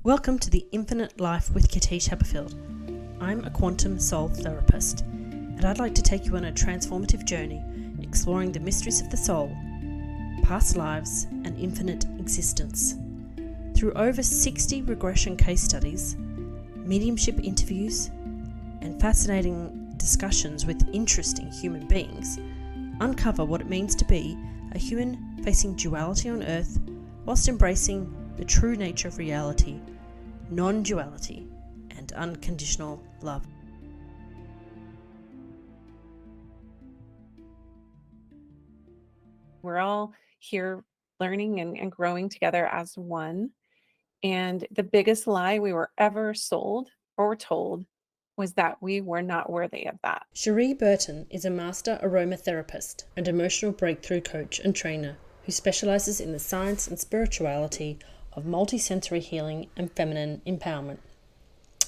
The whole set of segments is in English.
Welcome to the Infinite Life with Katische Haberfield. I'm a quantum soul therapist, and I'd like to take you on a transformative journey exploring the mysteries of the soul, past lives, and infinite existence. Through over 60 regression case studies, mediumship interviews, and fascinating discussions with interesting human beings, uncover what it means to be a human facing duality on Earth whilst embracing the true nature of reality, non-duality, and unconditional love. We're all here learning and growing together as one. And the biggest lie we were ever sold or told was that we were not worthy of that. Cherie Burton is a master aromatherapist and emotional breakthrough coach and trainer who specializes in the science and spirituality of multisensory healing and feminine empowerment.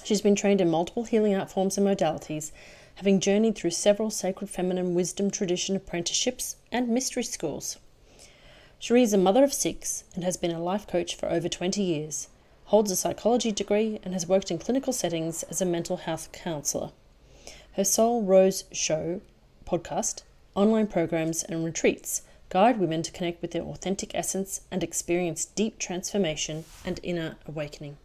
She's been trained in multiple healing art forms and modalities, having journeyed through several sacred feminine wisdom tradition apprenticeships and mystery schools. Cherie is a mother of 6 and has been a life coach for over 20 years, holds a psychology degree, and has worked in clinical settings as a mental health counsellor. Her Soul Rose Show podcast, online programs, and retreats guide women to connect with their authentic essence and experience deep transformation and inner awakening.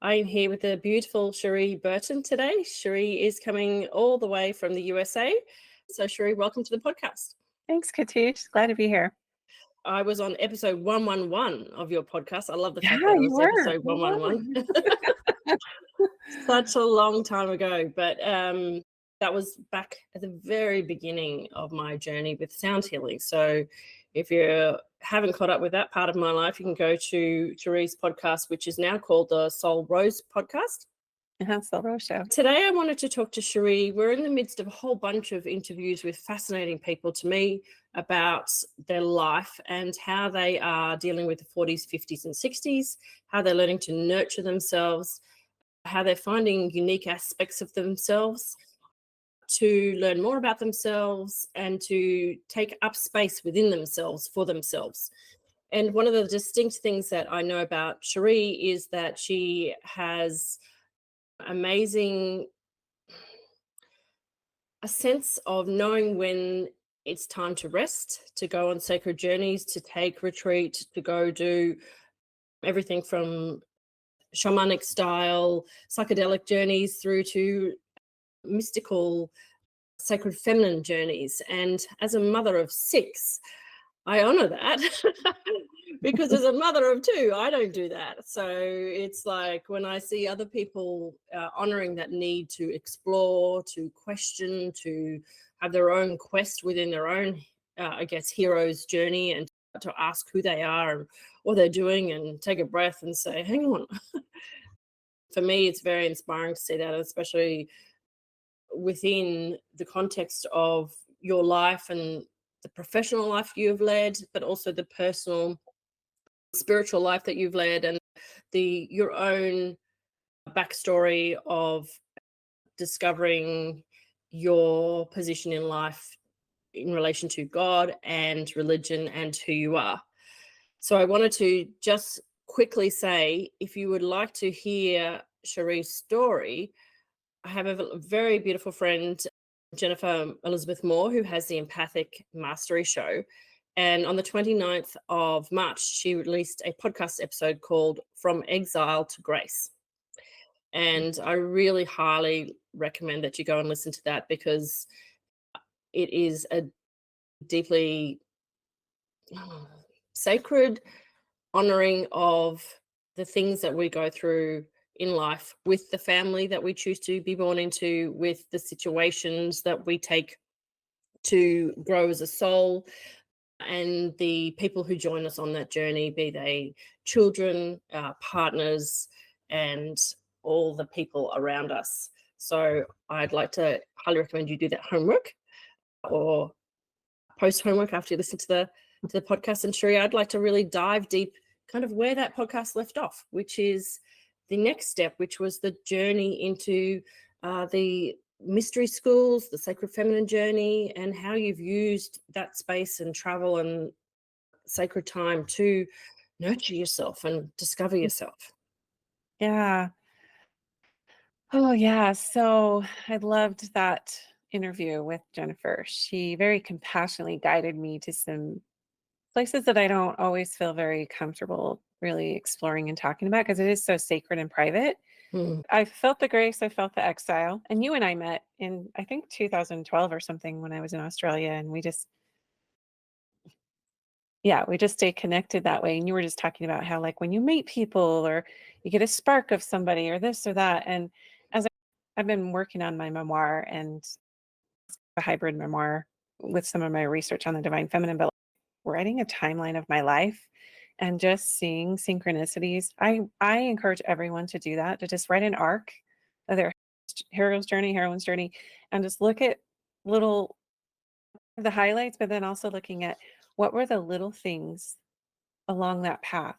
I am here with the beautiful Cherie Burton today. Cherie is coming all the way from the USA. So Cherie, welcome to the podcast. Thanks, Katische. Glad to be here. I was on episode 111 of your podcast. I love the fact Yeah, that it you was were. episode 111. Such a long time ago, but that was back at the very beginning of my journey with sound healing. So if you haven't caught up with that part of my life, you can go to Cherie's podcast, which is now called the Soul Rose podcast. Soul Rose Show. Today I wanted to talk to Cherie. We're in the midst of a whole bunch of interviews with fascinating people to me about their life and how they are dealing with the 40s, 50s, and 60s, how they're learning to nurture themselves, how they're finding unique aspects of themselves, to learn more about themselves and to take up space within themselves for themselves. And one of the distinct things that I know about Cherie is that she has amazing a sense of knowing when it's time to rest, to go on sacred journeys, to take retreat, to go do everything from shamanic style psychedelic journeys through to mystical sacred feminine journeys. And as a mother of 6, I honor that because as a mother of 2, I don't do that. So it's like when I see other people honoring that need to explore, to question, to have their own quest within their own, hero's journey, and to ask who they are and what they're doing and take a breath and say, hang on. For me, it's very inspiring to see that, especially within the context of your life and the professional life you've led, but also the personal spiritual life that you've led, and your own backstory of discovering your position in life in relation to God and religion and who you are. So I wanted to just quickly say, if you would like to hear Cherie's story, I have a very beautiful friend, Jennifer Elizabeth Moore, who has the Empathic Mastery Show. And on the 29th of March, she released a podcast episode called From Exile to Grace. And I really highly recommend that you go and listen to that, because it is a deeply sacred honoring of the things that we go through in life, with the family that we choose to be born into, with the situations that we take to grow as a soul, and the people who join us on that journey, be they children, partners, and all the people around us. So I'd like to highly recommend you do that homework or post homework after you listen to the podcast. And Cherie, I'd like to really dive deep, kind of where that podcast left off, which is the next step, which was the journey into the mystery schools, the sacred feminine journey, and how you've used that space and travel and sacred time to nurture yourself and discover yourself. Yeah. Oh, yeah. So I loved that interview with Jennifer. She very compassionately guided me to some places that I don't always feel very comfortable really exploring and talking about because it is so sacred and private. Mm, I felt the grace, I felt the exile. And you and I met in, I think, 2012 or something when I was in Australia. And we just, yeah, we just stay connected that way. And you were just talking about how, like, when you meet people or you get a spark of somebody or this or that. And as I've been working on my memoir and a hybrid memoir with some of my research on the divine feminine, but writing a timeline of my life and just seeing synchronicities. I encourage everyone to do that, to just write an arc of their hero's journey, heroine's journey, and just look at little the highlights, but then also looking at what were the little things along that path.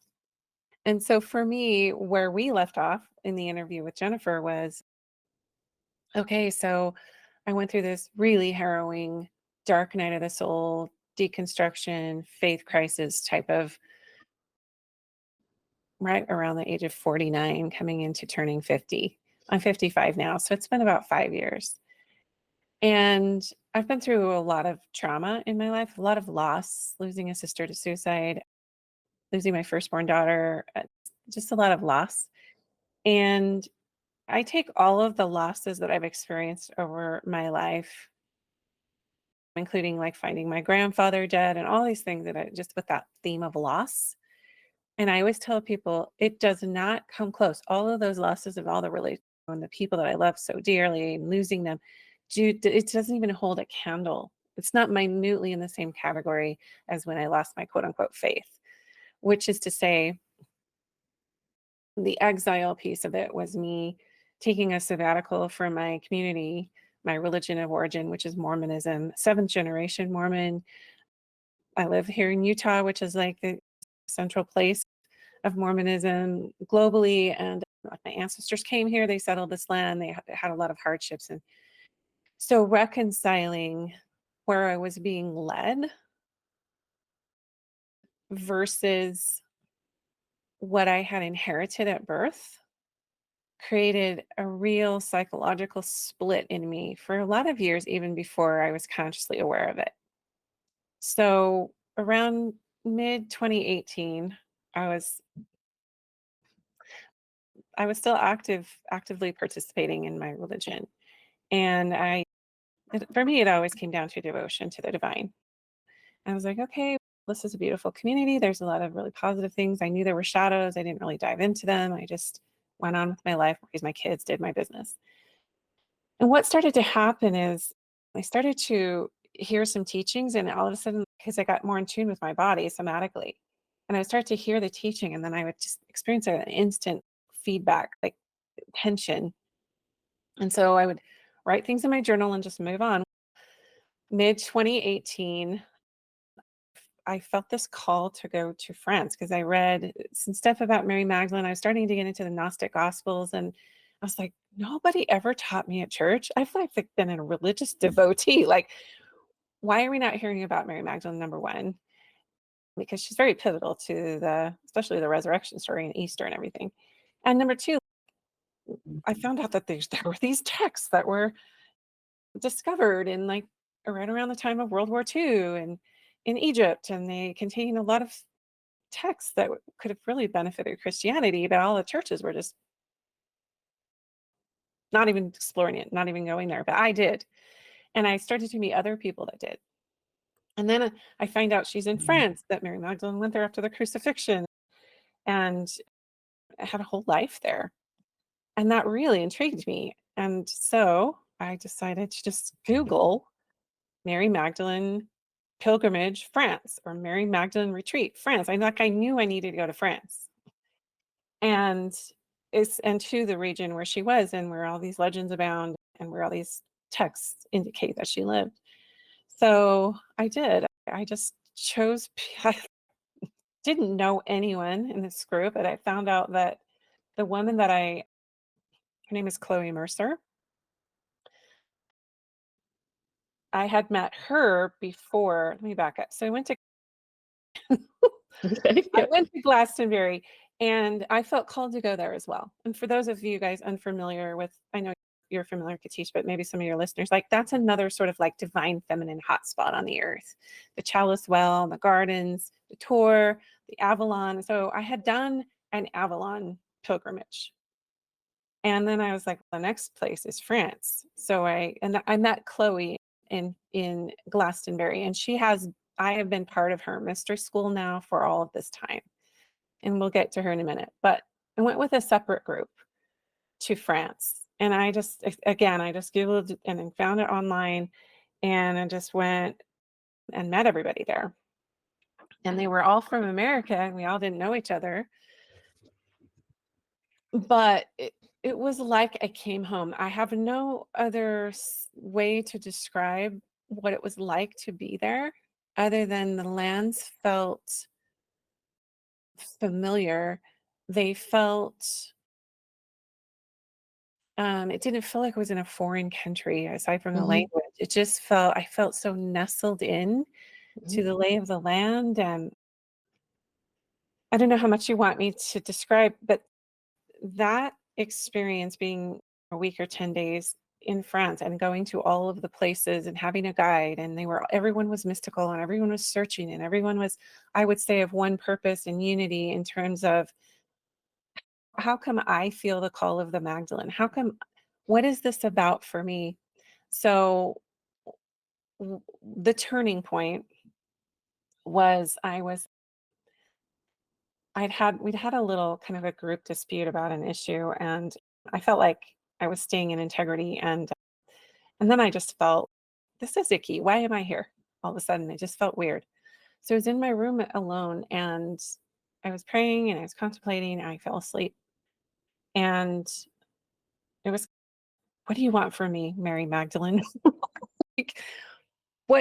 And so for me, where we left off in the interview with Jennifer was okay, so I went through this really harrowing dark night of the soul, deconstruction, faith crisis type of right around the age of 49, coming into turning 50. I'm 55 now, so it's been about 5 years. And I've been through a lot of trauma in my life, a lot of loss, losing a sister to suicide, losing my firstborn daughter, just a lot of loss. And I take all of the losses that I've experienced over my life, including like finding my grandfather dead and all these things that I just with that theme of loss. And I always tell people it does not come close. All of those losses of all the relationships and the people that I love so dearly and losing them, it doesn't even hold a candle. It's not minutely in the same category as when I lost my quote unquote faith, which is to say, the exile piece of it was me taking a sabbatical from my community, my religion of origin, which is Mormonism, seventh generation Mormon. I live here in Utah, which is like the central place of Mormonism globally. And like my ancestors came here, they settled this land, they had a lot of hardships. And so reconciling where I was being led versus what I had inherited at birth created a real psychological split in me for a lot of years, even before I was consciously aware of it. So around mid 2018, I was I was still actively participating in my religion. And for me, it always came down to devotion to the divine. I was like, okay, this is a beautiful community. There's a lot of really positive things. I knew there were shadows. I didn't really dive into them. I just went on with my life, raised my kids, did my business. And what started to happen is I started to hear some teachings, and all of a sudden, because I got more in tune with my body somatically, and I would start to hear the teaching, and then I would just experience an instant feedback, like tension. And so I would write things in my journal and just move on. Mid 2018, I felt this call to go to France because I read some stuff about Mary Magdalene. I was starting to get into the Gnostic Gospels, and I was like, nobody ever taught me at church. I've like been a religious devotee. Like, why are we not hearing about Mary Magdalene? Number one, because she's very pivotal to especially the resurrection story and Easter and everything. And number two, I found out that there were these texts that were discovered in like right around the time of World War II and in Egypt, and they contain a lot of texts that could have really benefited Christianity, but all the churches were just not even exploring it, not even going there. But I did. And I started to meet other people that did. And then I find out she's in France, that Mary Magdalene went there after the crucifixion and had a whole life there. And that really intrigued me. And so I decided to just Google Mary Magdalene pilgrimage France or Mary Magdalene retreat France. I knew I needed to go to France. And to the region where she was and where all these legends abound. and where all these texts indicate that she lived. So I did. I just chose, I didn't know anyone in this group, but I found out that the woman that her name is Chloe Mercer. I had met her before. Let me back up. So Okay. I Yep. went to Glastonbury, and I felt called to go there as well. And for those of you guys unfamiliar with, I know you're familiar, Katish, but maybe some of your listeners, like that's another sort of like divine feminine hotspot on the earth. The Chalice Well, the gardens, the tour, the Avalon. So I had done an Avalon pilgrimage. And then I was like, the next place is France. So I met Chloe in Glastonbury, and I have been part of her mystery school now for all of this time. And we'll get to her in a minute. But I went with a separate group to France. And I just Googled and then found it online, and I just went and met everybody there. And they were all from America, and we all didn't know each other. But it was like I came home. I have no other way to describe what it was like to be there other than the lands felt familiar. They felt, it didn't feel like I was in a foreign country aside from the Mhm, language. I felt so nestled in mhm, to the lay of the land. And I don't know how much you want me to describe, but that experience being a week or 10 days in France and going to all of the places and having a guide, and everyone was mystical and everyone was searching and everyone was, I would say, of one purpose and unity in terms of how come I feel the call of the Magdalene? What is this about for me? So the turning point was we'd had a little kind of a group dispute about an issue, and I felt like I was staying in integrity, and then I just felt, this is icky. Why am I here? All of a sudden, it just felt weird. So I was in my room alone, and I was praying and I was contemplating, and I fell asleep. And it was, what do you want from me, Mary Magdalene? Like,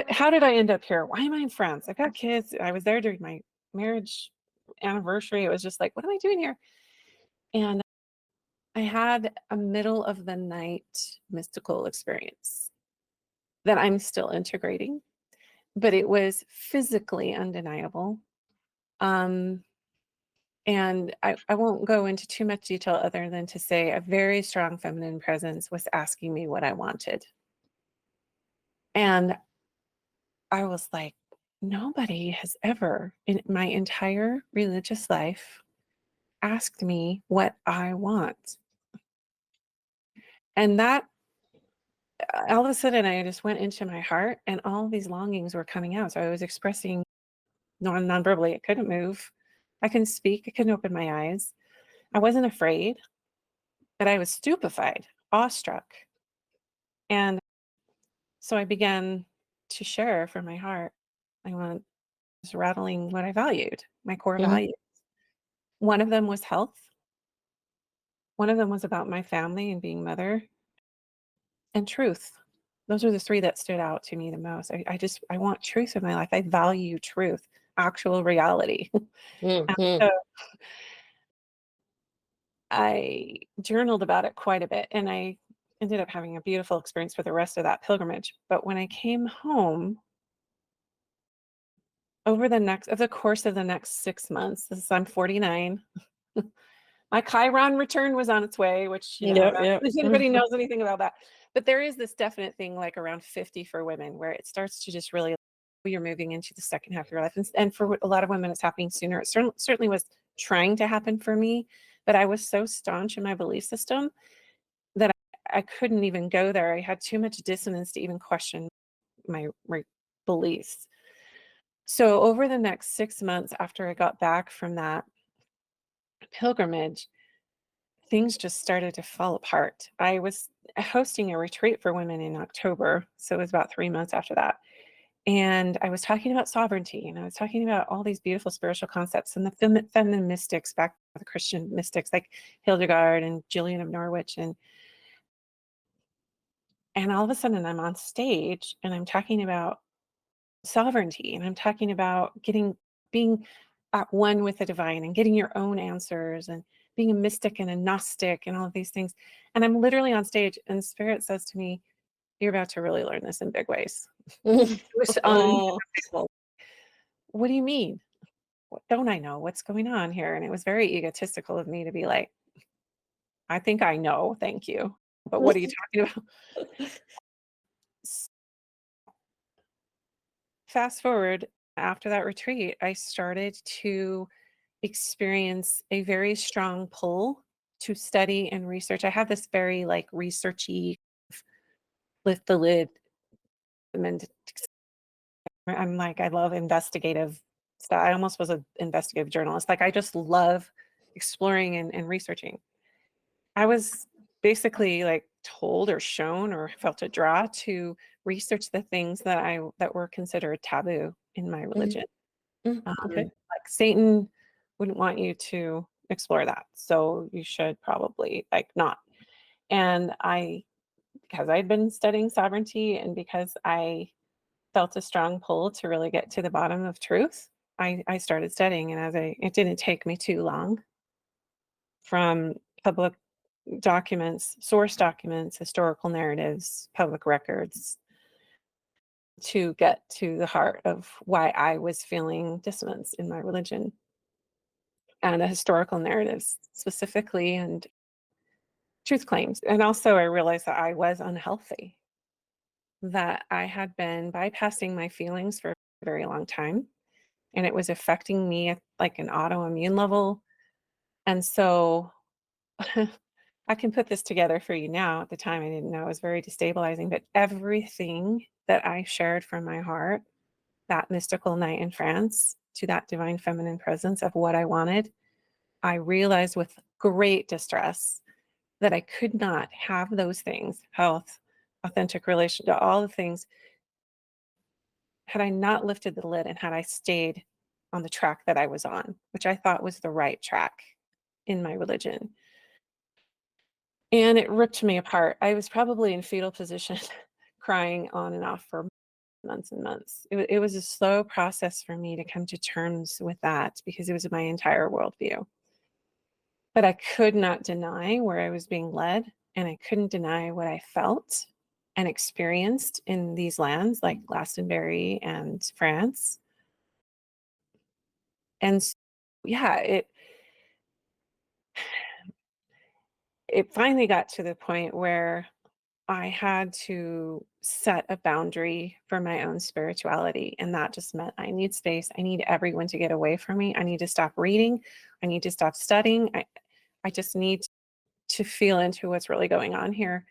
how did I end up here? Why am I in France? I've got kids. I was there during my marriage anniversary. It was just like, what am I doing here? And I had a middle of the night mystical experience that I'm still integrating, but it was physically undeniable. Um, and I won't go into too much detail other than to say a very strong feminine presence was asking me what I wanted. And I was like, nobody has ever in my entire religious life asked me what I want. And that all of a sudden I just went into my heart, and all these longings were coming out. So I was expressing non-verbally. I couldn't move. I couldn't speak. I couldn't open my eyes. I wasn't afraid, but I was stupefied, awestruck. And so I began to share from my heart. I was rattling what I valued, my core mhm, values. One of them was health. One of them was about my family and being mother, and truth. Those are the three that stood out to me the most. I want truth in my life. I value truth, actual reality. mhm, So I journaled about it quite a bit, and I ended up having a beautiful experience for the rest of that pilgrimage. But when I came home, over the course of the next 6 months, I'm 49. My Chiron return was on its way, which, I yep, don't yep, know if anybody knows anything about that. But there is this definite thing like around 50 for women where it starts to just really, you're moving into the second half of your life. And for a lot of women, it's happening sooner. It certainly was trying to happen for me, but I was so staunch in my belief system that I couldn't even go there. I had too much dissonance to even question my beliefs. So over the next 6 months after I got back from that pilgrimage, things just started to fall apart. I was hosting a retreat for women in October, so it was about 3 months after that. And I was talking about sovereignty, and I was talking about all these beautiful spiritual concepts and the feminine mystics, back the Christian mystics like Hildegard and Julian of Norwich. And And all of a sudden I'm on stage and I'm talking about sovereignty, and I'm talking about being at one with the divine and getting your own answers and being a mystic and a gnostic and all of these things. And I'm literally on stage and spirit says to me, "You're about to really learn this in big ways." It was Oh. unbelievable. What do you mean? What don't I know? What's going on here? And it was very egotistical of me to be like, I think I know, thank you. But what are you talking about? S- Fast forward, after that retreat, I started to experience a very strong pull to study and research. I have this very like researchy lift the lid. And I'm like, I love investigative stuff. I almost was an investigative journalist. Like I just love exploring and researching. I was basically like told or shown or felt a draw to research the things that were considered taboo in my Mhm, religion. okay. Like Satan wouldn't want you to explore that. So you should probably like not. And because I'd been studying sovereignty and because I felt a strong pull to really get to the bottom of truth, I started studying. And it didn't take me too long from public documents, source documents, historical narratives, public records to get to the heart of why I was feeling dissonance in my religion and the historical narratives specifically and truth claims. And also, I realized that I was unhealthy, that I had been bypassing my feelings for a very long time, and it was affecting me at like an autoimmune level. And so, I can put this together for you now. At the time, I didn't know it was very destabilizing, but everything that I shared from my heart that mystical night in France to that divine feminine presence of what I wanted, I realized with great distress that I could not have those things, health, authentic relation, all the things, had I not lifted the lid and had I stayed on the track that I was on, which I thought was the right track in my religion. And it ripped me apart. I was probably in fetal position, crying on and off for months and months. It was a slow process for me to come to terms with that because it was my entire worldview. But I could not deny where I was being led, and I couldn't deny what I felt and experienced in these lands like Glastonbury and France. And yeah, it finally got to the point where I had to set a boundary for my own spirituality. And that just meant I need space. I need everyone to get away from me. I need to stop reading. I need to stop studying. I just need to feel into what's really going on here.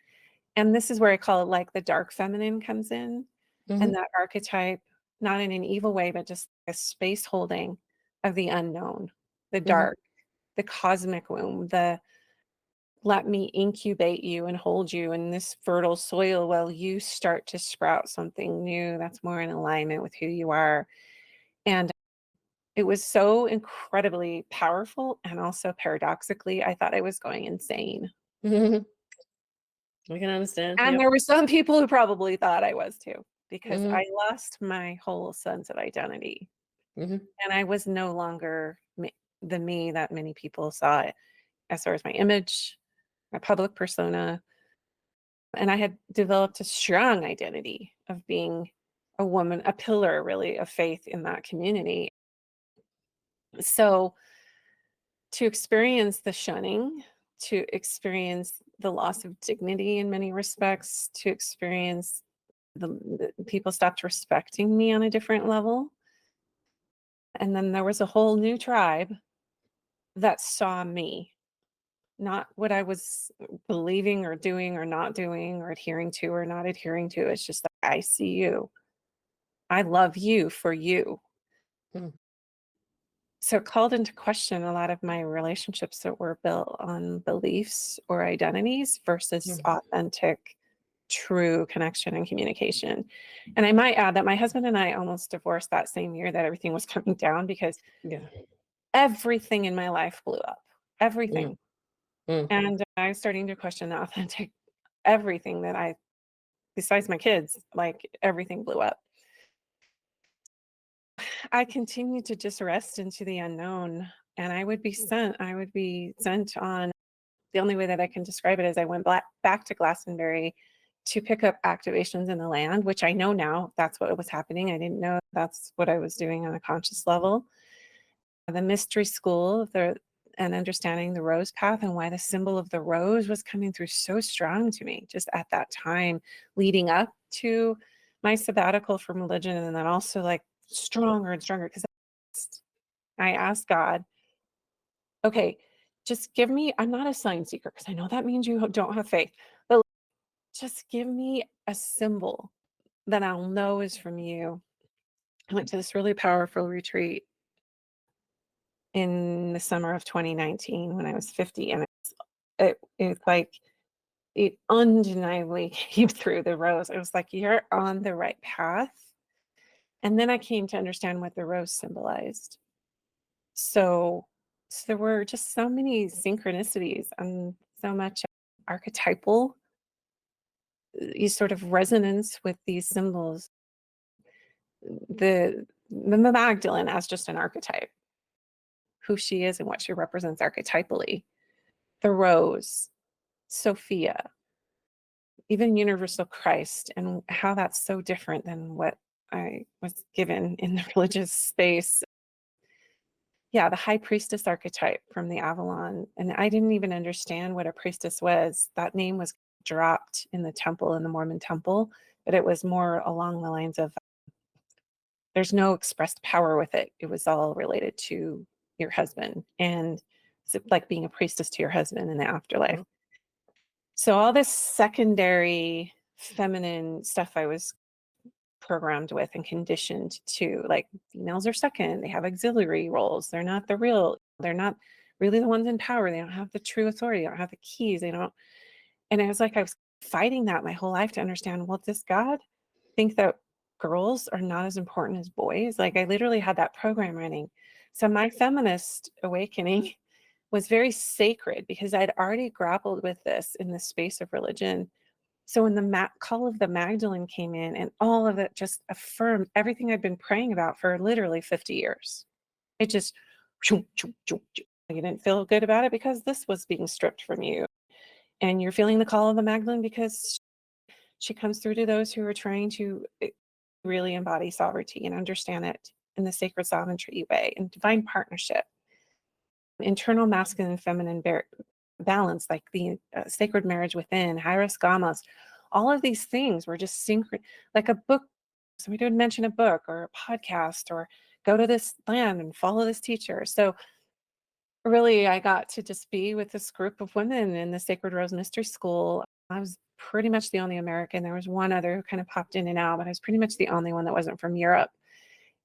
And this is where I call it like the dark feminine comes in, and Mhm, that archetype, not in an evil way, but just a space holding of the unknown, the mhm, dark, the cosmic womb, the let me incubate you and hold you in this fertile soil while you start to sprout something new that's more in alignment with who you are. And it was so incredibly powerful. And also paradoxically, I thought I was going insane. mhm. I can understand, And yep. there were some people who probably thought I was too, because Mhm, I lost my whole sense of identity. mhm, And I was no longer the me that many people saw it as far as my image, my public persona. And I had developed a strong identity of being a woman, a pillar really of faith in that community. So to experience the shunning, to experience the loss of dignity in many respects, to experience the people stopped respecting me on a different level. And then there was a whole new tribe that saw me, not what I was believing or doing or not doing or adhering to or not adhering to. It's just like, I see you. I love you for you. mm, So it called into question a lot of my relationships that were built on beliefs or identities versus mhm. authentic, true connection and communication. And I might add that my husband and I almost divorced that same year that everything was coming down because Yeah. everything in my life blew up. Mm, Everything. mm, And I was starting to question the authentic everything that I besides my kids, like everything blew up. I continued to just rest into the unknown, and I would be sent on. The only way that I can describe it is I went back to Glastonbury to pick up activations in the land, which I know now that's what was happening. I didn't know that's what I was doing on a conscious level. The mystery school, and understanding the rose path and why the symbol of the rose was coming through so strong to me just at that time leading up to my sabbatical from religion, and then also like stronger and stronger because I asked God, okay, just give me, I'm not a sign seeker because I know that means you don't have faith, but just give me a symbol that I'll know is from you. I went to this really powerful retreat in the summer of 2019 when I was 50, and it's like it undeniably came through the rose. It was like, you're on the right path. And then I came to understand what the rose symbolized. So, so there were just so many synchronicities and so much archetypal sort of resonance with these symbols. The Magdalene as just an archetype, who she is and what she represents archetypally. The rose, Sophia, even universal Christ, and how that's so different than what I was given in the religious space. Yeah, the high priestess archetype from the Avalon. And I didn't even understand what a priestess was. That name was dropped in the temple, in the Mormon temple, but it was more along the lines of there's no expressed power with it. It was all related to your husband and like being a priestess to your husband in the afterlife. So all this secondary feminine stuff I was programmed with and conditioned to, like females are second, they have auxiliary roles, they're not really the ones in power, they don't have the true authority, they don't have the keys, they don't. And I was like, I was fighting that my whole life to understand, well, does God think that girls are not as important as boys? Like I literally had that program running. So my feminist awakening was very sacred because I'd already grappled with this in the space of religion. So when the call of the Magdalene came in, and all of it just affirmed everything I'd been praying about for literally 50 years. It just, you didn't feel good about it because this was being stripped from you. And you're feeling the call of the Magdalene because she comes through to those who are trying to really embody sovereignty and understand it in the sacred sovereignty way and divine partnership, internal masculine and feminine balance, like the sacred marriage within, Hyros Gamos. All of these things were just like a book. Somebody would mention a book or a podcast or go to this land and follow this teacher. So really, I got to just be with this group of women in the Sacred Rose Mystery School. I was pretty much the only American. There was one other who kind of popped in and out, but I was pretty much the only one that wasn't from Europe.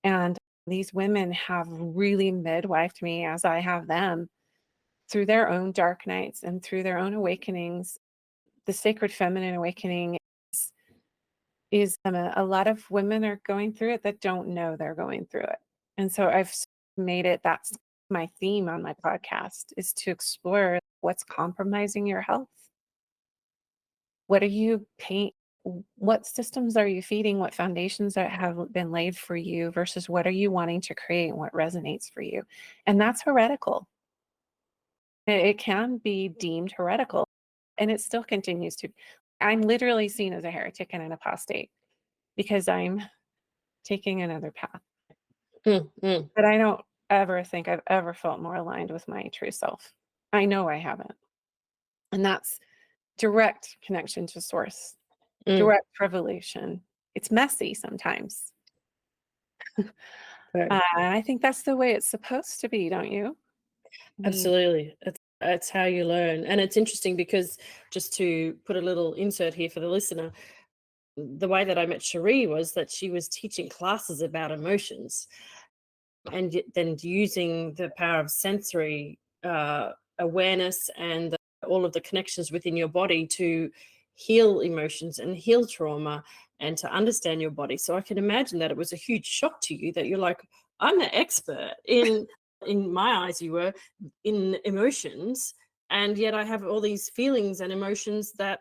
And these women have really midwifed me as I have them through their own dark nights and through their own awakenings. The sacred feminine awakening is a lot of women are going through it that don't know they're going through it. And so I've made it, that's my theme on my podcast, is to explore what's compromising your health. What are you what systems are you feeding? What foundations that have been laid for you versus what are you wanting to create and what resonates for you? And that's heretical. It can be deemed heretical, and it still continues to. I'm literally seen as a heretic and an apostate because I'm taking another path. But I don't ever think I've ever felt more aligned with my true self. I know I haven't. And that's direct connection to source, direct revelation. It's messy sometimes. Right. I think that's the way it's supposed to be, don't you? Absolutely. It's how you learn. And it's interesting because, just to put a little insert here for the listener, the way that I met Cherie was that she was teaching classes about emotions and then using the power of sensory awareness and all of the connections within your body to heal emotions and heal trauma and to understand your body. So I can imagine that it was a huge shock to you that you're like, I'm the expert in my eyes, you were in emotions, and yet I have all these feelings and emotions that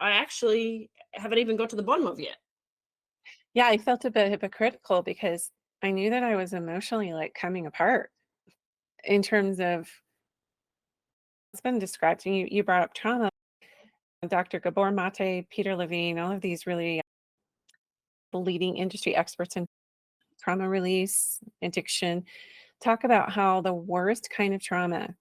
I actually haven't even got to the bottom of yet. Yeah, I felt a bit hypocritical because I knew that I was emotionally like coming apart in terms of it's been described. And you brought up trauma. Dr. Gabor Mate, Peter Levine, all of these really leading industry experts in trauma release, addiction, talk about how the worst kind of trauma,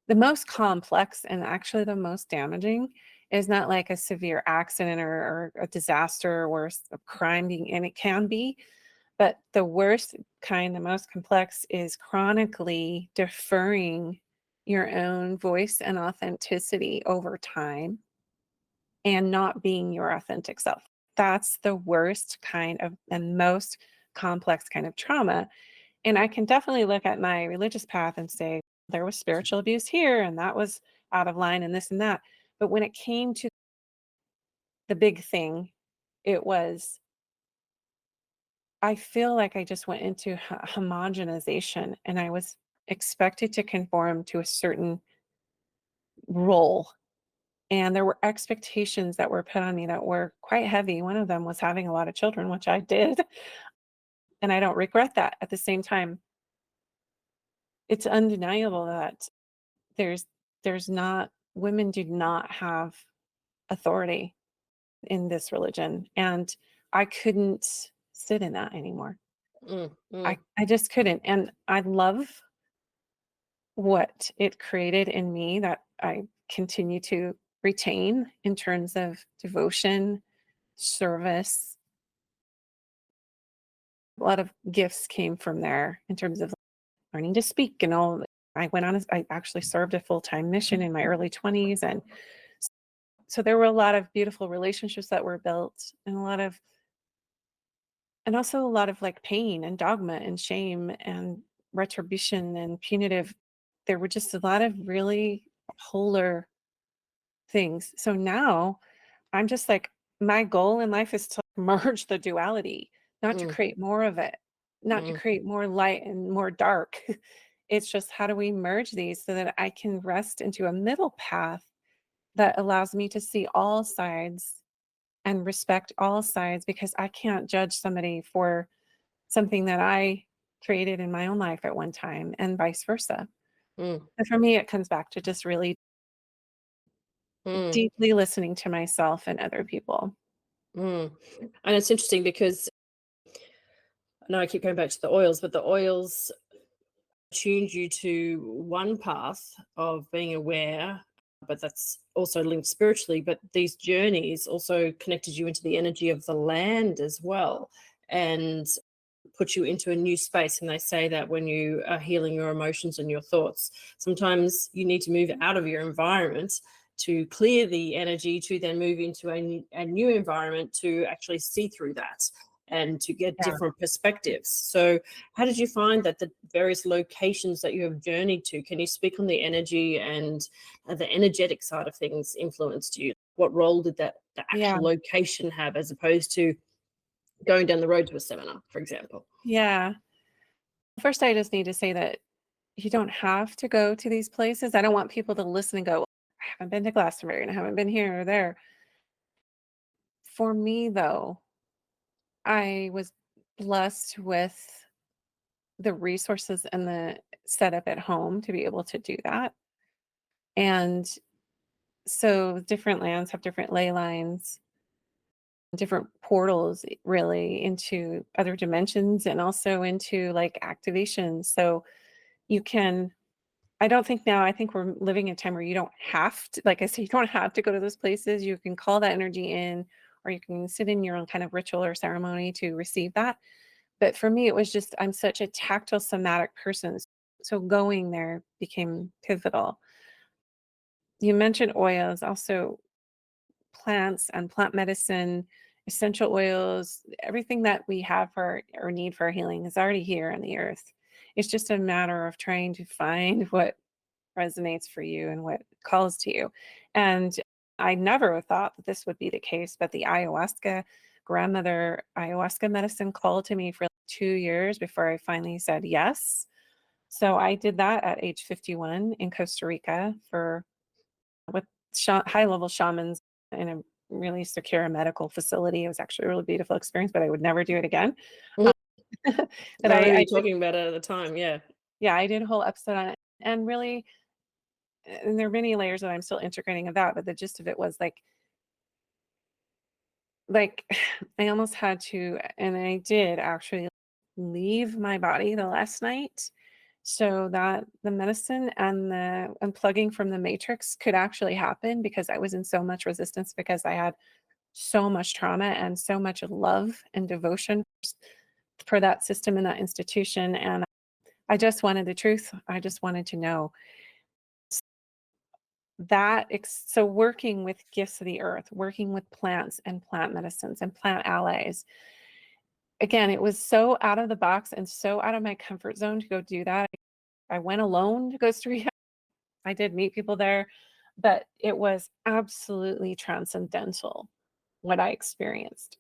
the most complex and actually the most damaging, is not like a severe accident or a disaster or a crime being, and it can be, but the worst kind, the most complex, is chronically deferring your own voice and authenticity over time and not being your authentic self. That's the worst kind of and most complex kind of trauma. And I can definitely look at my religious path and say, there was spiritual abuse here, and that was out of line, and this and that. But when it came to the big thing, it was, I feel like I just went into homogenization and I was expected to conform to a certain role. And there were expectations that were put on me that were quite heavy. One of them was having a lot of children, which I did. And I don't regret that. At the same time, it's undeniable that there's there's not women do not have authority in this religion. And I couldn't sit in that anymore. Mm, mm, I just couldn't. And I love what it created in me that I continue to retain in terms of devotion, service. A lot of gifts came from there in terms of learning to speak and all. I went on, I actually served a full time mission in my early 20s. And so there were a lot of beautiful relationships that were built and also a lot of like pain and dogma and shame and retribution and punitive. There were just a lot of really polar things. So now I'm just like, my goal in life is to merge the duality, not to mm, create more of it, not to mm, create more light and more dark. It's just how do we merge these so that I can rest into a middle path that allows me to see all sides and respect all sides because I can't judge somebody for something that I created in my own life at one time and vice versa. mm, And for me, it comes back to just really mm, deeply listening to myself and other people. mm. And it's interesting because I know I keep going back to the oils, but the oils tuned you to one path of being aware, but that's also linked spiritually. But these journeys also connected you into the energy of the land as well, and put you into a new space. And they say that when you are healing your emotions and your thoughts, sometimes you need to move out of your environment to clear the energy to then move into a new environment to actually see through that and to get Yeah. different perspectives. So how did you find that the various locations that you have journeyed to, can you speak on the energy and the energetic side of things influenced you? What role did the Yeah. actual location have as opposed to going down the road to a seminar, for example? Yeah. First, I just need to say that you don't have to go to these places. I don't want people to listen and go, I haven't been to Glastonbury and I haven't been here or there. For me, though, I was blessed with the resources and the setup at home to be able to do that. And so different lands have different ley lines, different portals really into other dimensions and also into like activations. So you can, I don't think now, I think we're living in a time where you don't have to, like I said, you don't have to go to those places. You can call that energy in, or you can sit in your own kind of ritual or ceremony to receive that. But for me, it was just, I'm such a tactile somatic person. So going there became pivotal. You mentioned oils, also plants and plant medicine, essential oils, everything that we have for or need for healing is already here on the earth. It's just a matter of trying to find what resonates for you and what calls to you. And I never thought that this would be the case, but the ayahuasca, grandmother ayahuasca medicine called to me for like 2 years before I finally said yes. So I did that at age 51 in Costa Rica for with high level shamans in a really secure medical facility. It was actually a really beautiful experience, but I would never do it again. Mm. Um, but I remember I you did, talking about it at the time. Yeah. yeah, I did a whole episode on it, and really, and there are many layers that I'm still integrating of that. But the gist of it was like I almost had to, and I did actually leave my body the last night so that the medicine and the unplugging from the matrix could actually happen, because I was in so much resistance, because I had so much trauma and so much love and devotion for that system and that institution. And I just wanted the truth. I just wanted to know that. So working with gifts of the earth, working with plants and plant medicines and plant allies, again, it was so out of the box and so out of my comfort zone to go do that. I went alone to Costa Rica. I did meet people there, but it was absolutely transcendental what I experienced.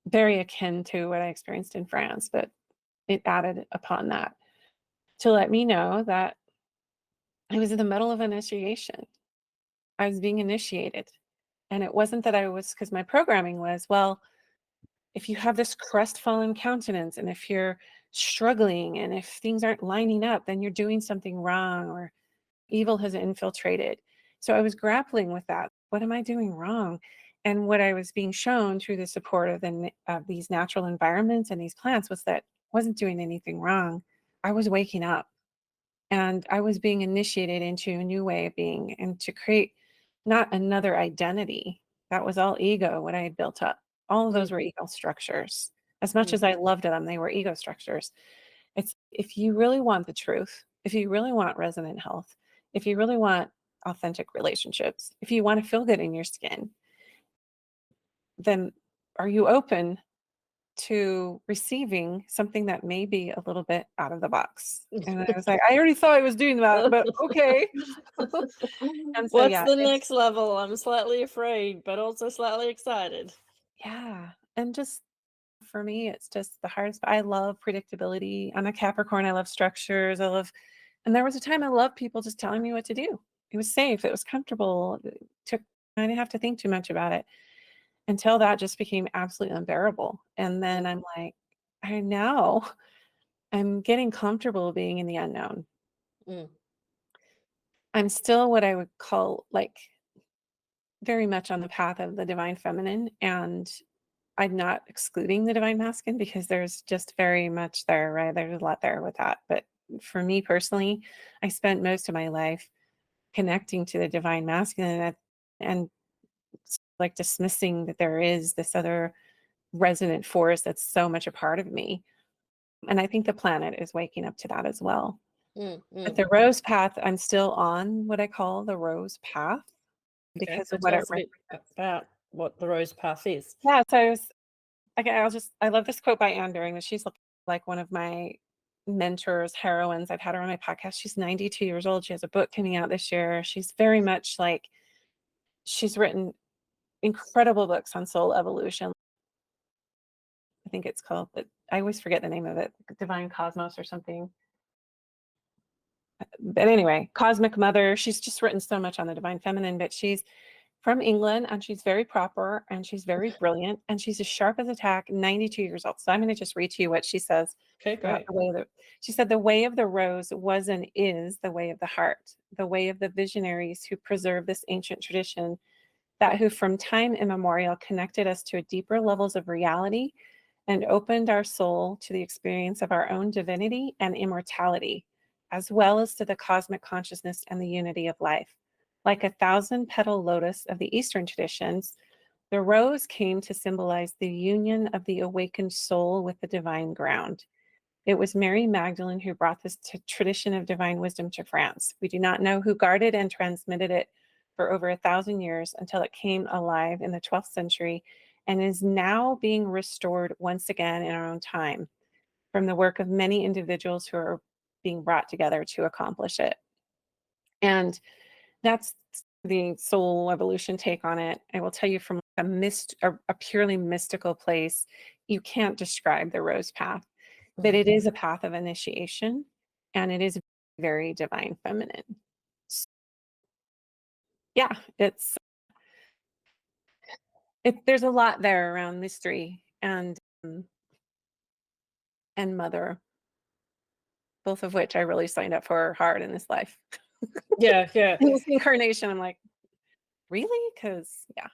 Very akin to what I experienced in France, but it added upon that to let me know that I was in the middle of initiation. I was being initiated. And it wasn't that I was, because my programming was, well, if you have this crestfallen countenance and if you're struggling and if things aren't lining up, then you're doing something wrong or evil has infiltrated. So I was grappling with that. What am I doing wrong? And what I was being shown through the support of these natural environments and these plants was that I wasn't doing anything wrong. I was waking up and I was being initiated into a new way of being and to create not another identity. That was all ego, what I had built up. All of those Mm, were ego structures. As much mm, as I loved them, they were ego structures. It's, if you really want the truth, if you really want resonant health, if you really want authentic relationships, if you want to feel good in your skin, then are you open to receiving something that may be a little bit out of the box? And I was like, I already thought I was doing that, but okay. And so, What's yeah, the it's, next level? I'm slightly afraid, but also slightly excited. yeah. And just for me, it's just the hardest. I love predictability. I'm a Capricorn. I love structures. And there was a time I loved people just telling me what to do. It was safe. It was comfortable. I didn't have to think too much about it, until that just became absolutely unbearable. And then I'm like, I know I'm getting comfortable being in the unknown. Mm, I'm still what I would call like very much on the path of the divine feminine. And I'm not excluding the divine masculine, because there's just very much there, right? There's a lot there with that. But for me personally, I spent most of my life connecting to the divine masculine, and like dismissing that there is this other resonant force that's so much a part of me. And I think the planet is waking up to that as well. mm, But mm. the rose path, I'm still on what I call the rose path Okay, because so of what tell it us a bit about what the rose path is. yeah, so I was okay, I love this quote by Anne Baring, that she's like one of my mentors, heroines. I've had her on my podcast. She's 92 years old. She has a book coming out this year. She's very much like, she's written incredible books on soul evolution. I think it's called, but I always forget the name of it, Divine Cosmos or something. But anyway, Cosmic Mother. She's just written so much on the divine feminine, but she's from England and she's very proper and she's very brilliant and she's as sharp as a tack, 92 years old. So I'm going to just read to you what she says Okay, about great. the way that she said, the way of the rose was and is the way of the heart, the way of the visionaries who preserve this ancient tradition, that who from time immemorial connected us to deeper levels of reality and opened our soul to the experience of our own divinity and immortality, as well as to the cosmic consciousness and the unity of life. Like a thousand petal lotus of the Eastern traditions, the rose came to symbolize the union of the awakened soul with the divine ground. It was Mary Magdalene who brought this tradition of divine wisdom to France. We do not know who guarded and transmitted it for over 1,000 years until it came alive in the 12th century and is now being restored once again in our own time from the work of many individuals who are being brought together to accomplish it. And that's the soul evolution take on it. I will tell you, from a purely mystical place, you can't describe the rose path, but Mhm. it is a path of initiation and it is very divine feminine. S- Yeah, it's there's a lot there around mystery um, and mother, both of which I really signed up for hard in this life. Yeah, yeah. In this incarnation, I'm like, really? Because yeah,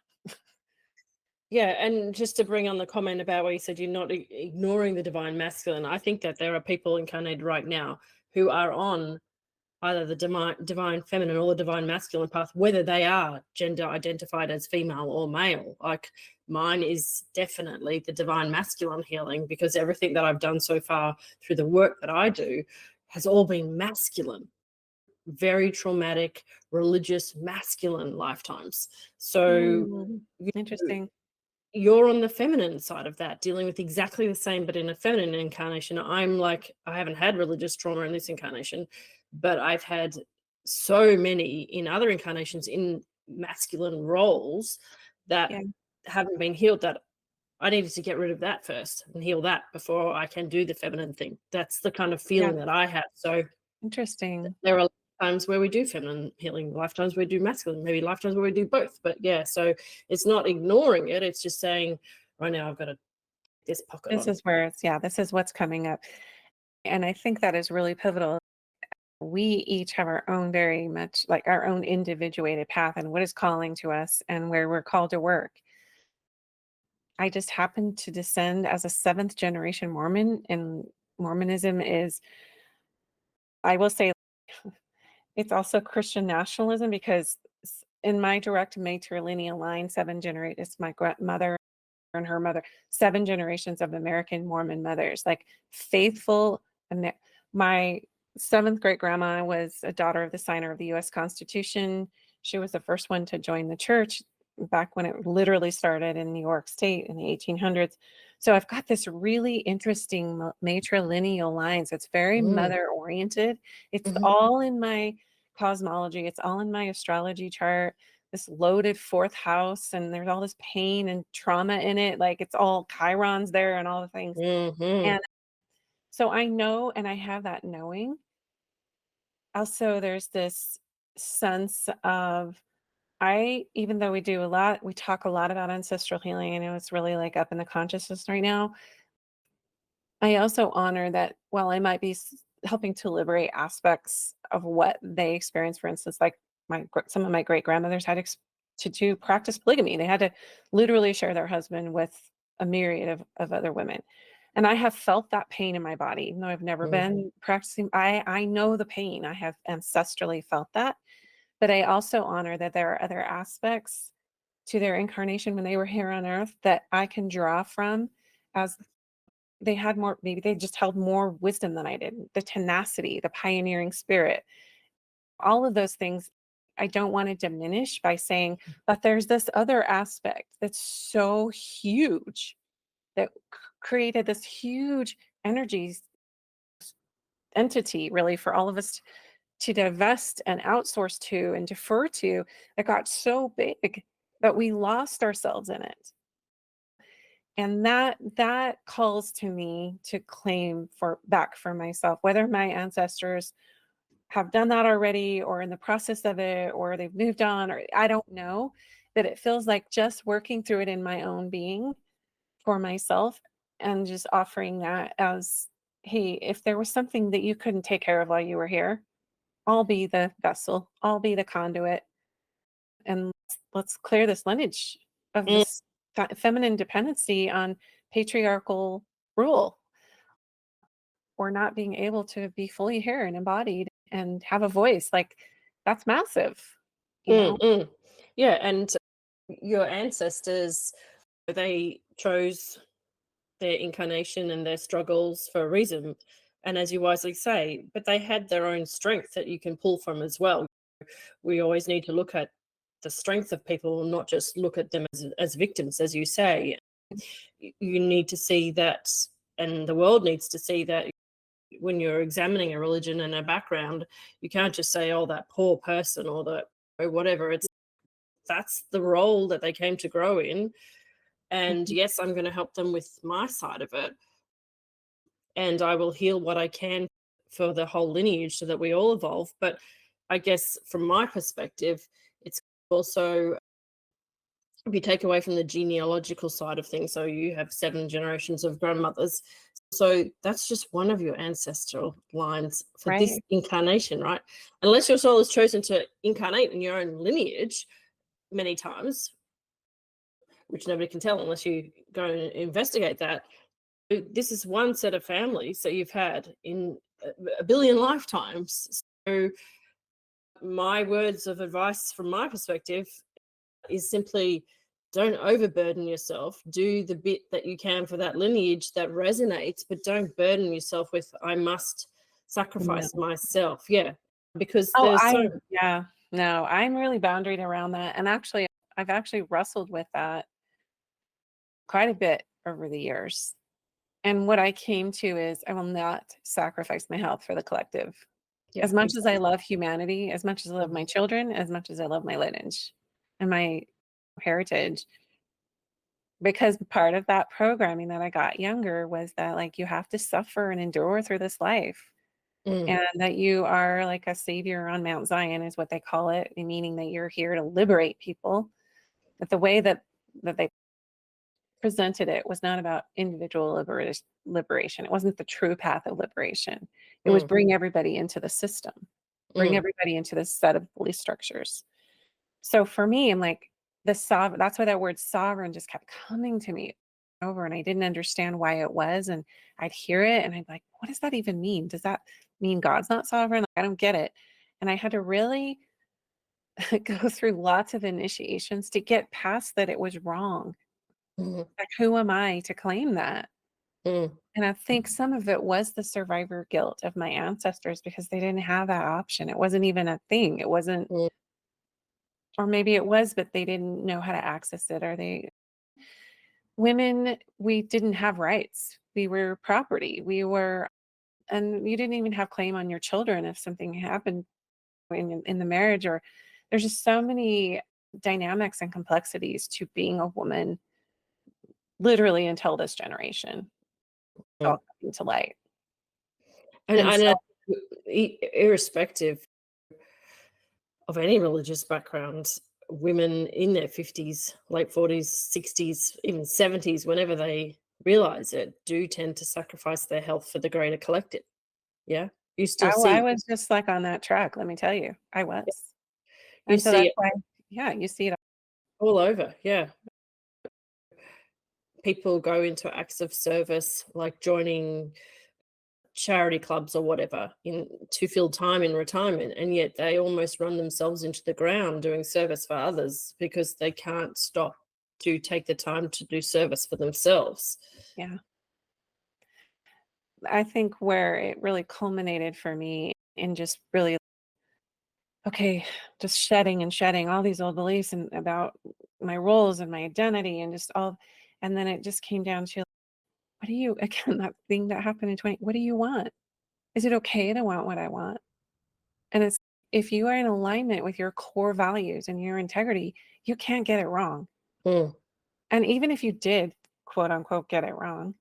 Yeah, and just to bring on the comment about where you said you're not ignoring the divine masculine, I think that there are people incarnated right now who are on either the divine feminine or the divine masculine path, whether they are gender identified as female or male. Like mine is definitely the divine masculine healing, because everything that I've done so far through the work that I do has all been masculine, very traumatic, religious, masculine lifetimes. So mm, you know, interesting. you're on the feminine side of that, dealing with exactly the same, but in a feminine incarnation. I'm like, I haven't had religious trauma in this incarnation, but I've had so many in other incarnations in masculine roles that Yeah, haven't been healed, that I needed to get rid of that first and heal that before I can do the feminine thing. That's the kind of yeah, feeling that I have. So interesting. there are times where we do feminine healing, lifetimes where we do masculine, maybe lifetimes where we do both. But yeah, so it's not ignoring it. It's just saying, right now I've got to this pocket This on. is where it's yeah, this is what's coming up. And I think that is really pivotal. We each have our own very much like our own individuated path and what is calling to us and where we're called to work. I just happened to descend as a seventh generation Mormon, and Mormonism is, I will say, it's also Christian nationalism because in my direct matrilineal line, seven generate it's my mother and her mother, seven generations of American Mormon mothers, like faithful. My seventh great grandma was a daughter of the signer of the US Constitution. She was the first one to join the church back when it literally started in New York State in the 1800s. So I've got this really interesting matrilineal line. So it's very Mm, mother oriented. It's mhm, all in my cosmology, it's all in my astrology chart, this loaded fourth house, and there's all this pain and trauma in it. Like it's all chirons there and all the things. mhm, And so I know, and I have that knowing. Also, there's this sense of even though we talk a lot about ancestral healing, and it's really like up in the consciousness right now. I also honor that while I might be helping to liberate aspects of what they experience, for instance, like some of my great grandmothers had to do practice polygamy. They had to literally share their husband with a myriad of other women. And I have felt that pain in my body, even though I've never mm, been practicing. I know the pain. I have ancestrally felt that. But I also honor that there are other aspects to their incarnation when they were here on earth that I can draw from as they had more, maybe they just held more wisdom than I did, the tenacity, the pioneering spirit, all of those things. I don't want to diminish by saying, but there's this other aspect that's so huge that created this huge energy entity, really, for all of us to divest and outsource to and defer to, that got so big that we lost ourselves in it. And that calls to me to claim for back for myself, whether my ancestors have done that already or in the process of it or they've moved on, or I don't know, that it feels like just working through it in my own being for myself and just offering that as, hey, if there was something that you couldn't take care of while you were here, I'll be the vessel, I'll be the conduit, and let's clear this lineage of mm, this feminine dependency on patriarchal rule, or not being able to be fully here and embodied and have a voice. Like that's massive, you know? mm. Yeah, and your ancestors, they chose their incarnation and their struggles for a reason. And as you wisely say, but they had their own strength that you can pull from as well. We always need to look at the strength of people, not just look at them as victims, as you say. You need to see that, and the world needs to see that when you're examining a religion and a background, you can't just say, oh, that poor person or that or whatever. It's that's the role that they came to grow in. And Mhm, yes, I'm going to help them with my side of it. And I will heal what I can for the whole lineage so that we all evolve. But I guess from my perspective, it's also if you take away from the genealogical side of things, so you have 7 generations of grandmothers. So that's just one of your ancestral lines for this Right. incarnation, right? Unless your soul has chosen to incarnate in your own lineage many times, which nobody can tell unless you go and investigate that. This is one set of families that you've had in a billion lifetimes. So my words of advice from my perspective is simply don't overburden yourself. Do the bit that you can for that lineage that resonates, but don't burden yourself with I must No. sacrifice myself. Yeah. Because Oh, there's so yeah. No, I'm really boundaried around that. And actually, I've actually wrestled with that quite a bit over the years. And what I came to is I will not sacrifice my health for the collective. yeah, As much as I exactly. love humanity, as much as I love my Mhm. children, as much as I love my lineage and my heritage, because part of that programming that I got younger was that like you have to suffer and endure through this life. Mm, And that you are like a savior on Mount Zion is what they call it, meaning that you're here to liberate people. But the way that they presented it was not about individual liberation. It wasn't the true path of liberation. It was mm, bring everybody into the system, bring mm, everybody into this set of belief structures. So for me, I'm like the sovereign. That's why that word sovereign just kept coming to me over, and I didn't understand why it was. And I'd hear it, and I'd be like, "What does that even mean? Does that mean God's not sovereign? Like, I don't get it." And I had to really go through lots of initiations to get past that it was wrong. mhm, Like, who am I to claim that? mm, And I think some of it was the survivor guilt of my ancestors because they didn't have that option. It wasn't even a thing. It wasn't, mm, or maybe it was, but they didn't know how to access it. Or they, women, we didn't have rights. We were property. We were, and you didn't even have claim on your children if something happened in the marriage. Or there's just so many dynamics and complexities to being a woman, literally until this generation. It's mm. all coming to light. And And so irrespective of any religious background, women in their 50s, late 40s, 60s, even 70s, whenever they realize it, do tend to sacrifice their health for the greater collective. Yeah. You still I see was just, like, on that track, let me tell you, I was. you And so see that's it why yeah, you see it all over. Yeah. People go into acts of service like joining charity clubs or whatever in to fill time in retirement, and yet they almost run themselves into the ground doing service for others because they can't stop to take the time to do service for themselves. yeah. I think where it really culminated for me in just really, okay, just shedding and shedding all these old beliefs and about my roles and my identity and just all and then it just came down to, what do you again, that thing that happened in 20 what do you want? Is it okay to want what I want? And it's if you are in alignment with your core values and your integrity, you can't get it wrong. Mm, And even if you did, quote unquote, get it wrong,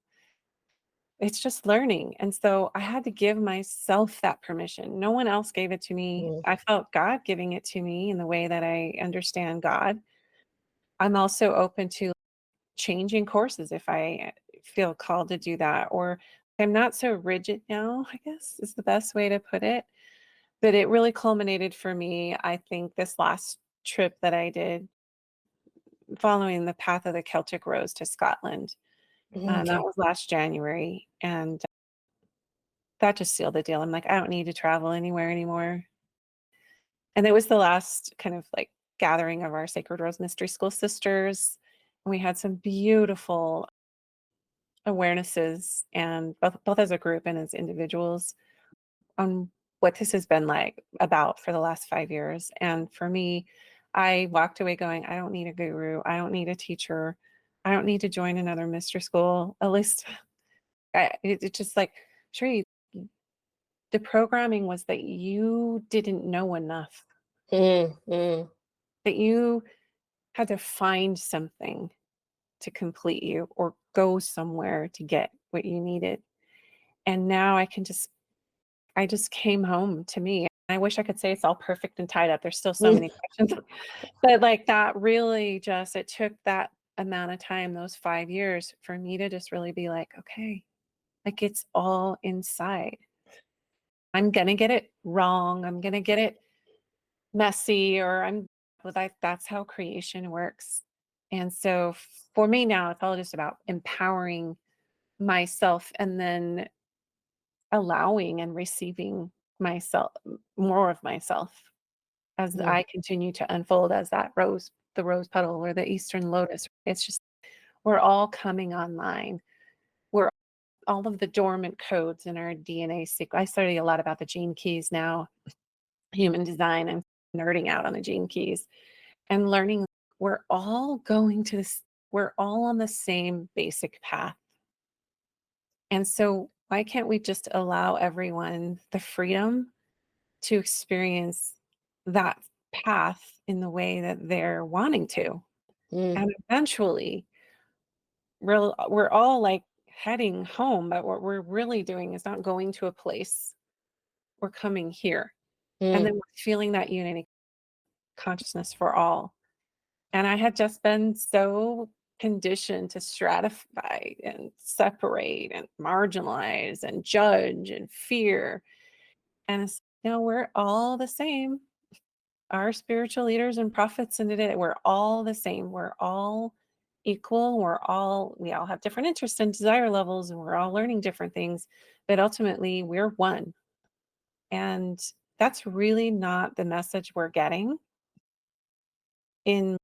it's just learning. And so I had to give myself that permission. No one else gave it to me. mm, I felt God giving it to me in the way that I understand God. I'm also open to changing courses if I feel called to do that. Or I'm not so rigid now, I guess is the best way to put it. But it really culminated for me, I think, this last trip that I did following the path of the Celtic Rose to Scotland. mm, That okay. was last January, and that just sealed the deal. I'm like, I don't need to travel anywhere anymore. And it was the last kind of like gathering of our Sacred Rose Mystery School sisters. And we had some beautiful awarenesses, and both as a group and as individuals, on what this has been like about for the last 5 years. And for me, I walked away going, I don't need a guru. I don't need a teacher. I don't need to join another mystery school. At least it's just like, Cherie, the programming was that you didn't know enough, Mm, mm, that you had to find something to complete you or go somewhere to get what you needed. And now I just came home to me. I wish I could say it's all perfect and tied up. There's still so many questions. But like that really just it took that amount of time, those 5 years, for me to just really be like, okay, like it's all inside. I'm gonna get it wrong. I'm gonna get it messy, or I'm well, that's how creation works. And so for me now, it's all just about empowering myself and then allowing and receiving myself, more of myself as Mm, I continue to unfold as that rose, the rose petal or the Eastern lotus. It's just, we're all coming online. We're all of the dormant codes in our DNA sequence. I study a lot about the gene keys now, human design, and nerding out on the gene keys and learning we're all going to this, we're all on the same basic path. And so why can't we just allow everyone the freedom to experience that path in the way that they're wanting to? mm, And eventually, we're all like heading home, but what we're really doing is not going to a place. We're coming here. And mm, then we're feeling that unity consciousness for all. And I had just been so conditioned to stratify and separate and marginalize and judge and fear. And it's, no, we're all the same. Our spiritual leaders and prophets in today, we're all the same. We're all equal. We all have different interests and desire levels, and we're all learning different things. But ultimately, we're one. And that's really not the message we're getting in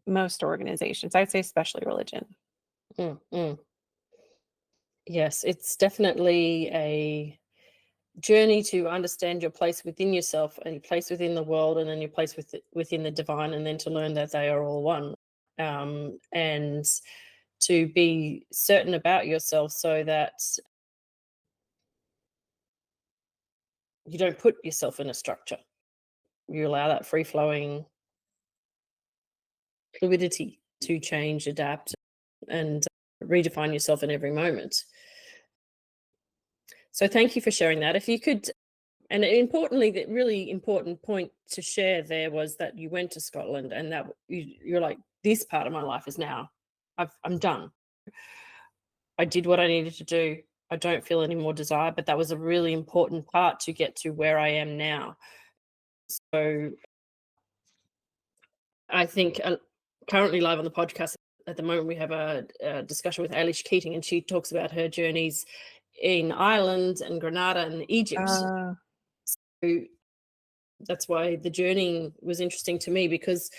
most organizations. I'd say, especially religion. mm. Yes, it's definitely a journey to understand your place within yourself and your place within the world, and then your place within the divine, and then to learn that they are all one. And to be certain about yourself so that you don't put yourself in a structure. You allow that free flowing fluidity to change, adapt, and redefine yourself in every moment. So thank you for sharing that. If you could, and importantly, the really important point to share there was that you went to Scotland, and that you're like, this part of my life is now, I'm done. I did what I needed to do. I don't feel any more desire, but that was a really important part to get to where I am now. So I think currently live on the podcast at the moment, we have a discussion with Eilish Keating, and she talks about her journeys in Ireland and Grenada and Egypt. Uh, So that's why the journey was interesting to me, because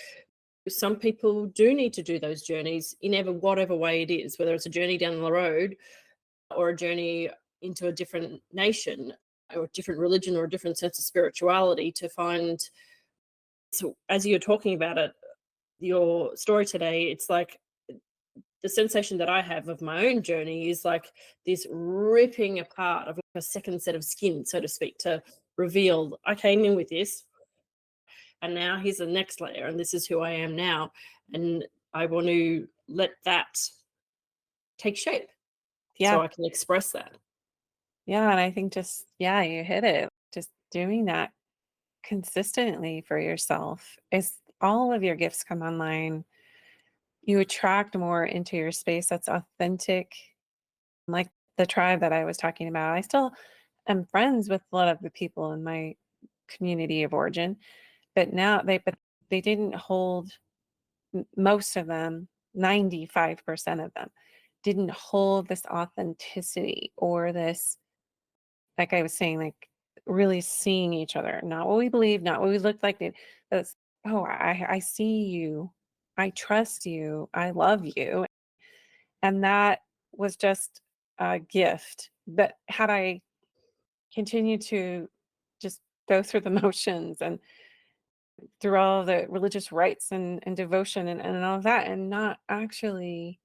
some people do need to do those journeys in whatever way it is, whether it's a journey down the road or a journey into a different nation or a different religion or a different sense of spirituality to find. So as you're talking about it, your story today, it's like the sensation that I have of my own journey is like this ripping apart of like a second set of skin, so to speak, to reveal I came in with this, and now here's the next layer, and this is who I am now, and I want to let that take shape so yeah. I can express that. Yeah. And I think just, yeah, you hit it. Just doing that consistently for yourself is all of your gifts come online. You attract more into your space that's authentic. Like the tribe that I was talking about, I still am friends with a lot of the people in my community of origin, but they didn't hold most of them, 95% of them didn't hold this authenticity or this, like I was saying, like really seeing each other, not what we believe, not what we look like. That's, oh, I see you. I trust you. I love you. And that was just a gift. But had I continued to just go through the motions and through all the religious rites and devotion and all of that, and not actually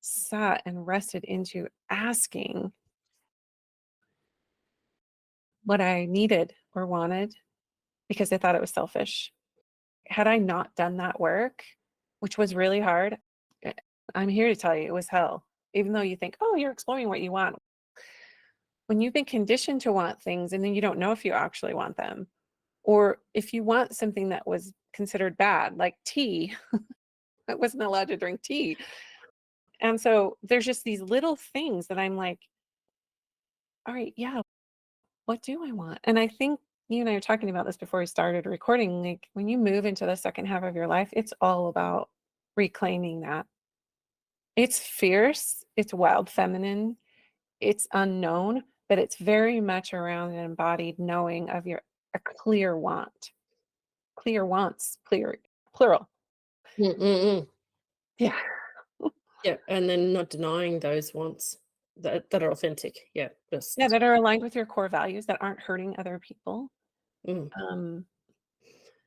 sat and rested into asking what I needed or wanted because I thought it was selfish. Had I not done that work, which was really hard, eh, I'm here to tell you it was hell. Even though you think, oh, you're exploring what you want. When you've been conditioned to want things and then you don't know if you actually want them, Or if you want something that was considered bad, like tea, I wasn't allowed to drink tea. And so there's just these little things that I'm like, all right, yeah, what do I want? And I think you and I were talking about this before we started recording. Like when you move into the second half of your life, it's all about reclaiming that. It's fierce, it's wild feminine, it's unknown, but it's very much around an embodied knowing of your a clear want. Clear wants, clear plural. Mm, mm, mm. Yeah. Yeah, and then not denying those wants that are authentic. Yeah, Yeah, just that are aligned with your core values that aren't hurting other people. mm. Um,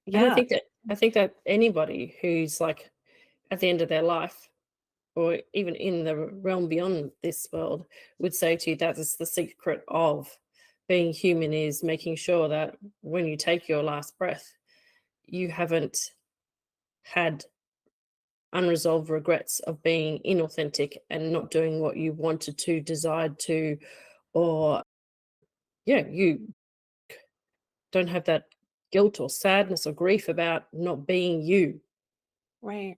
And yeah, I think that anybody who's like at the end of their life, or even in the realm beyond this world, would say to you that is the secret of being human, is making sure that when you take your last breath, you haven't had unresolved regrets of being inauthentic and not doing what you wanted to, desired to, or yeah, you don't have that guilt or sadness or grief about not being you. right.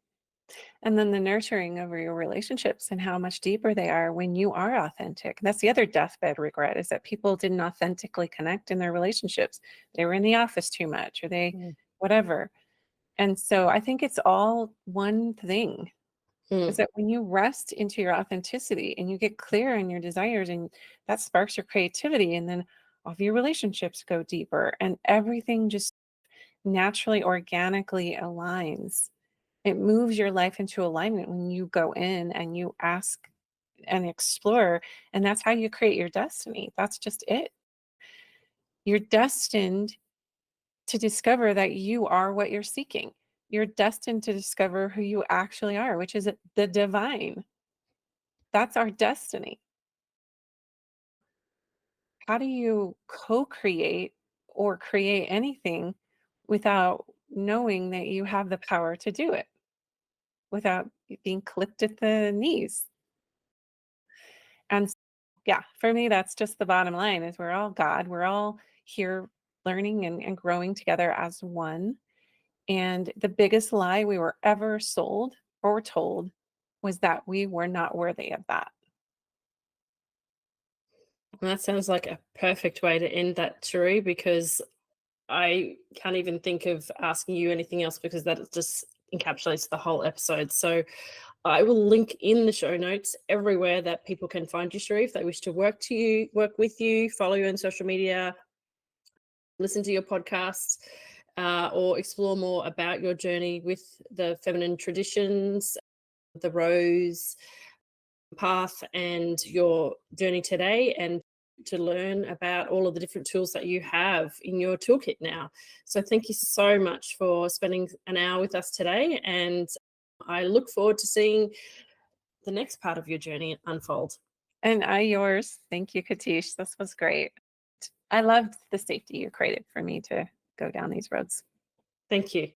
And then the nurturing over your relationships and how much deeper they are when you are authentic. That's the other deathbed regret is that people didn't authentically connect in their relationships. They were in the office too much or they Mm. whatever. And so I think it's all one thing is Mm. that when you rest into your authenticity and you get clear on your desires and that sparks your creativity and then all of your relationships go deeper and everything just naturally organically aligns. It moves your life into alignment when you go in and you ask and explore, and that's how you create your destiny. That's just it. You're destined to discover that you are what you're seeking. You're destined to discover who you actually are, which is the divine. That's our destiny. How do you co-create or create anything without knowing that you have the power to do it, without being clipped at the knees? And yeah, for me, that's just the bottom line is we're all God. We're all here learning and growing together as one. And the biggest lie we were ever sold or told was that we were not worthy of that. And that sounds like a perfect way to end that, Cherie, because I can't even think of asking you anything else because that just encapsulates the whole episode. So I will link in the show notes everywhere that people can find you, Cherie, if they wish to work with you, follow you on social media, listen to your podcasts, or explore more about your journey with the feminine traditions, the rose path, and your journey today, and to learn about all of the different tools that you have in your toolkit now. So, thank you so much for spending an hour with us today. And I look forward to seeing the next part of your journey unfold. And I yours. Thank you, Katish. This was great. I loved the safety you created for me to go down these roads. Thank you.